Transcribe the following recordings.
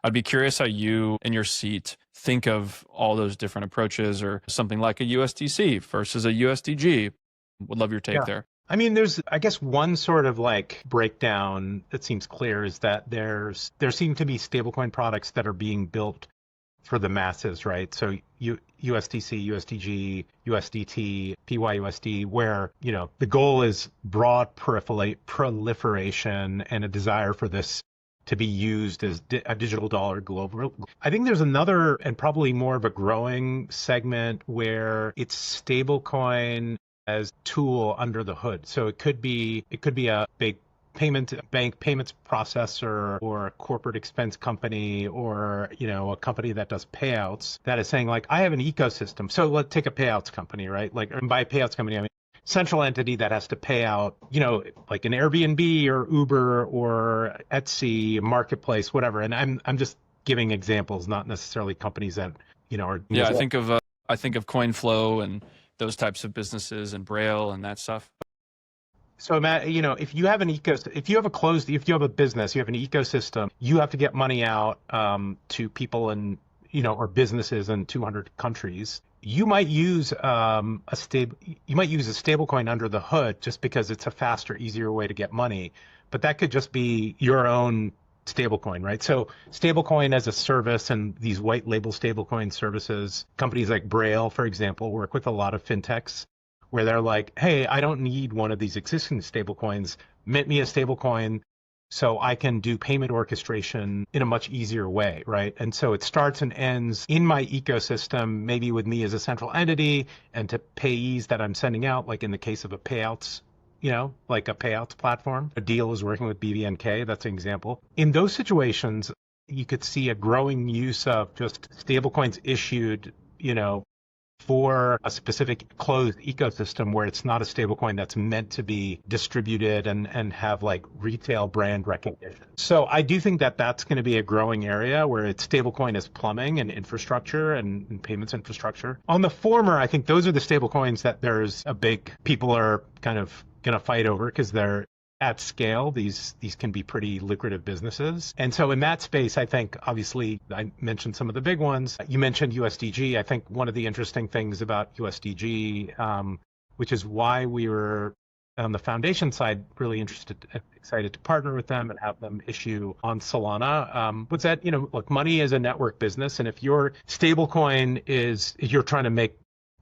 I'd be curious how you, in your seat, think of all those different approaches, or something like a USDC versus a USDG. Would love your take Yeah. there. I mean, there's, I guess, one sort of like breakdown that seems clear is that there seem to be stablecoin products that are being built for the masses, right? So USDC, USDG, USDT, PYUSD, where, the goal is broad proliferation and a desire for this to be used as a digital dollar global. I think there's another and probably more of a growing segment where it's stablecoin as tool under the hood. So it could be a big bank payments processor or a corporate expense company or a company that does payouts that is saying like, I have an ecosystem. So let's take a payouts company, right? Like, by a payouts company, I mean central entity that has to pay out, like an Airbnb or Uber or Etsy, marketplace, whatever. And I'm just giving examples, not necessarily companies that are. Yeah, I think of CoinFlow and those types of businesses and Brale and that stuff. So, if you have if you have a business, you have an ecosystem, you have to get money out to people or businesses in 200 countries. You might use a stablecoin under the hood just because it's a faster, easier way to get money. But that could just be your own stablecoin, right? So stablecoin as a service and these white label stablecoin services, companies like Brale, for example, work with a lot of fintechs where they're like, hey, I don't need one of these existing stablecoins. Mint me a stablecoin so I can do payment orchestration in a much easier way, right? And so it starts and ends in my ecosystem, maybe with me as a central entity and to payees that I'm sending out, like in the case of a payouts, like a payouts platform. A Deel is working with BVNK, that's an example. In those situations, you could see a growing use of just stablecoins issued, for a specific closed ecosystem where it's not a stablecoin that's meant to be distributed and have like retail brand recognition. So I do think that that's going to be a growing area where it's stablecoin as plumbing and infrastructure and payments infrastructure. On the former, I think those are the stablecoins that people are kind of going to fight over because they're at scale. These can be pretty lucrative businesses. And so in that space, I think, obviously, I mentioned some of the big ones. You mentioned USDG. I think one of the interesting things about USDG, which is why we were on the foundation side really excited to partner with them and have them issue on Solana, was that, look, money is a network business. And if your stablecoin you're trying to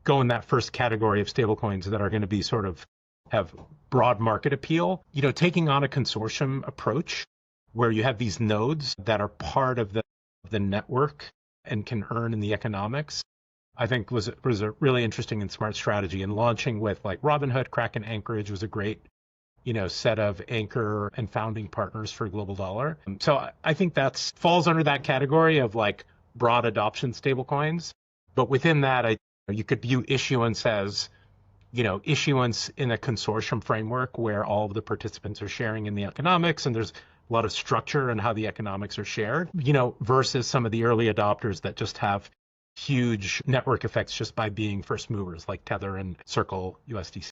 go in that first category of stablecoins that are going to be sort of have broad market appeal, taking on a consortium approach where you have these nodes that are part of the network and can earn in the economics, I think was a really interesting and smart strategy. And launching with like Robinhood, Kraken, Anchorage was a great, set of anchor and founding partners for Global Dollar. So I think that falls under that category of like broad adoption stablecoins. But within that, you could view issuance as issuance in a consortium framework where all of the participants are sharing in the economics and there's a lot of structure in how the economics are shared, versus some of the early adopters that just have huge network effects just by being first movers like Tether and Circle USDC.